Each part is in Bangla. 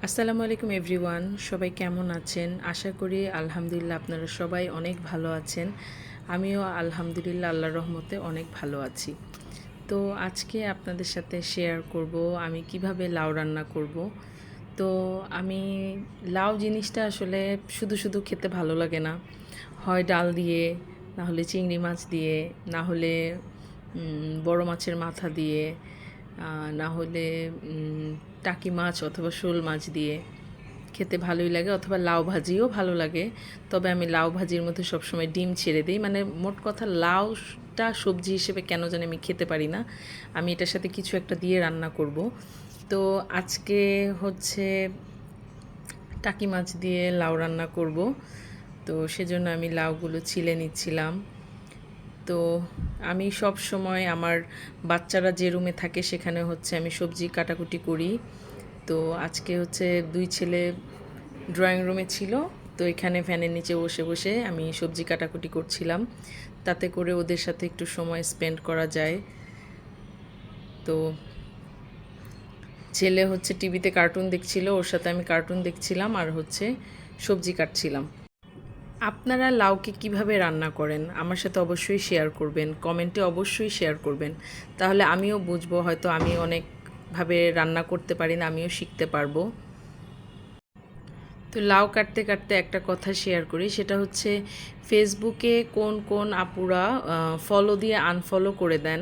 আসসালামু আলাইকুম এভরিওয়ান, সবাই কেমন আছেন? আশা করি আলহামদুলিল্লাহ আপনারা সবাই অনেক ভালো আছেন। আমিও আলহামদুলিল্লাহ আল্লাহর রহমতে অনেক ভালো আছি। তো আজকে আপনাদের সাথে শেয়ার করব আমি কিভাবে লাউ রান্না করব। তো আমি লাউ জিনিসটা আসলে শুধু শুধু খেতে ভালো লাগে না। হয় ডাল দিয়ে, না হলে চিংড়ি মাছ দিয়ে, না হলে বড় মাছের মাথা দিয়ে, না হলে টাকি মাছ অথবা শোল মাছ দিয়ে খেতে ভালোই লাগে, অথবা লাউ ভাজিও ভালো লাগে। তবে আমি লাউ ভাজির মধ্যে সবসময় ডিম ছেড়ে দিই। মানে মোট কথা লাউটা সবজি হিসেবে কেন জানি আমি খেতে পারি না। আমি এটার সাথে কিছু একটা দিয়ে রান্না করব। তো আজকে হচ্ছে টাকি মাছ দিয়ে লাউ রান্না করব। তো সেজন্য আমি লাউগুলো ছিলে নিচ্ছিলাম। তো আমি সব সময় আমার বাচ্চারা যে রুমে থাকে সেখানে হচ্ছে আমি সবজি কাটাকুটি করি। তো আজকে হচ্ছে দুই ছেলে ড্রয়িং রুমে ছিল। তো এখানে ফ্যানের নিচে বসে বসে আমি সবজি কাটাকুটি করছিলাম, তাতে করে ওদের সাথে একটু সময় স্পেন্ড করা যায়। তো ছেলে হচ্ছে টিভিতে কার্টুন দেখছিল, ওর সাথে আমি কার্টুন দেখছিলাম আর হচ্ছে সবজি কাটছিলাম। আপনারা লাউকে কিভাবে রান্না করেন আমার সাথে অবশ্যই শেয়ার করবেন, কমেন্টে অবশ্যই শেয়ার করবেন। তাহলে আমিও বুঝবো, হয়তো আমি অনেকভাবে রান্না করতে পারি না, আমিও শিখতে পারবো। তো লাউ কাটতে কাটতে একটা কথা শেয়ার করি, সেটা হচ্ছে ফেসবুকে কোন কোন আপুরা ফলো দিয়ে আনফলো করে দেন,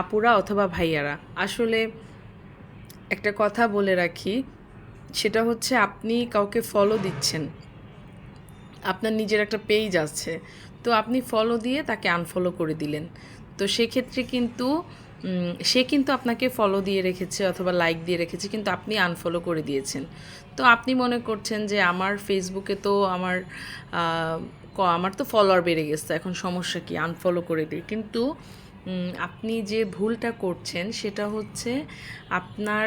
আপুরা অথবা ভাইয়ারা। আসলে একটা কথা বলে রাখি, সেটা হচ্ছে আপনি কাউকে ফলো দিচ্ছেন, আপনার নিজের একটা পেজ আছে, তো আপনি ফলো দিয়ে তাকে আনফলো করে দিলেন। তো সেক্ষেত্রে কিন্তু সে কিন্তু আপনাকে ফলো দিয়ে রেখেছে অথবা লাইক দিয়ে রেখেছে, কিন্তু আপনি আনফলো করে দিয়েছেন। তো আপনি মনে করছেন যে আমার ফেসবুকে তো আমার তো ফলোয়ার বেড়ে গেছে, এখন সমস্যা কি, আনফলো করে দিই। কিন্তু আপনি যে ভুলটা করছেন সেটা হচ্ছে আপনার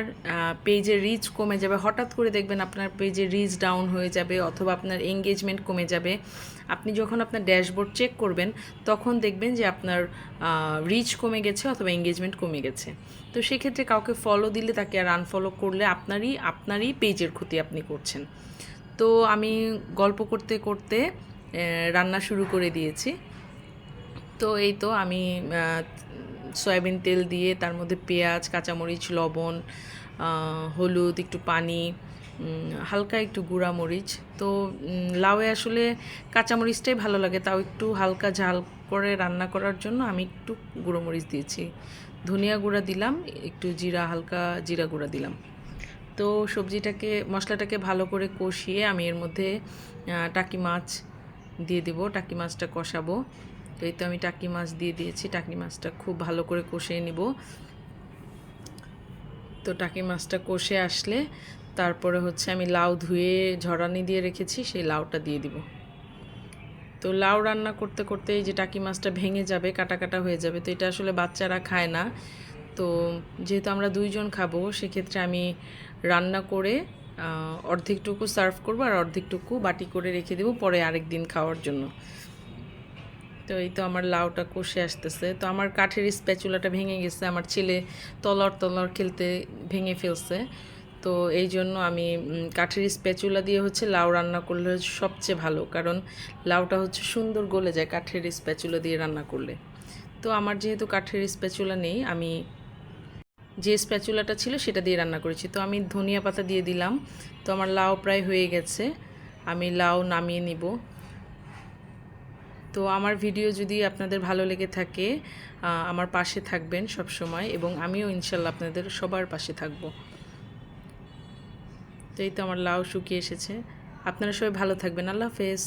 পেজের রিচ কমে যাবে। হঠাৎ করে দেখবেন আপনার পেজের রিচ ডাউন হয়ে যাবে অথবা আপনার এঙ্গেজমেন্ট কমে যাবে। আপনি যখন আপনার ড্যাশবোর্ড চেক করবেন তখন দেখবেন যে আপনার রিচ কমে গেছে অথবা এঙ্গেজমেন্ট কমে গেছে। তো সেক্ষেত্রে কাউকে ফলো দিলে তাকে আর আনফলো করলে আপনারই পেজের ক্ষতি আপনি করছেন। তো আমি গল্প করতে করতে রান্না শুরু করে দিয়েছি। তো এই তো আমি সয়াবিন তেল দিয়ে তার মধ্যে পেঁয়াজ, কাঁচামরিচ, লবণ, হলুদ, একটু পানি, হালকা একটু গুঁড়া মরিচ। তো লাউয়ে আসলে কাঁচামরিচটাই ভালো লাগে, তাও একটু হালকা ঝাল করে রান্না করার জন্য আমি একটু গুঁড়ো মরিচ দিয়েছি। ধনিয়া গুঁড়া দিলাম, একটু হালকা জিরা গুঁড়া দিলাম। তো মশলাটাকে ভালো করে কষিয়ে আমি এর মধ্যে টাকি মাছ দিয়ে দেবো, টাকি মাছটা কষাবো। তো এই তো আমি টাকি মাছ দিয়ে দিয়েছি, টাকি মাছটা খুব ভালো করে কষিয়ে নিব। তো টাকি মাছটা কষে আসলে তারপরে হচ্ছে আমি লাউ ধুয়ে ঝরানি দিয়ে রেখেছি, সেই লাউটা দিয়ে দিব। তো লাউ রান্না করতে করতে এই যে টাকি মাছটা ভেঙে যাবে, কাটা কাটা হয়ে যাবে। তো এটা আসলে বাচ্চারা খায় না। তো যেহেতু আমরা দুইজন খাবো, সেক্ষেত্রে আমি রান্না করে অর্ধেকটুকু সার্ভ করবো আর অর্ধেকটুকু বাটি করে রেখে দেবো পরে আরেক দিন খাওয়ার জন্য। তো এই তো আমার লাউটা কষে আসতেছে। তো আমার কাঠের স্প্যাচুলাটা ভেঙে গেছে, আমার ছেলে তলর তলর খেলতে ভেঙে ফেলছে। তো এই জন্য আমি কাঠের স্প্যাচুলা দিয়ে হচ্ছে লাউ রান্না করলে সবচেয়ে ভালো, কারণ লাউটা হচ্ছে সুন্দর গলে যায় কাঠের স্প্যাচুলা দিয়ে রান্না করলে। তো আমার যেহেতু কাঠের স্প্যাচুলা নেই, আমি যে স্প্যাচুলাটা ছিল সেটা দিয়ে রান্না করেছি। তো আমি ধনিয়া পাতা দিয়ে দিলাম। তো আমার লাউ প্রায় হয়ে গেছে, আমি লাউ নামিয়ে নিব। তো আমার ভিডিও যদি আপনাদের ভালো লেগে থাকে, আমার পাশে থাকবেন সব সময়, এবং আমিও ইনশাল্লাহ আপনাদের সবার পাশে থাকব। তো এই তো আমার লাউ শুকিয়ে এসেছে। আপনারা সবাই ভালো থাকবেন। আল্লাহ হাফেজ।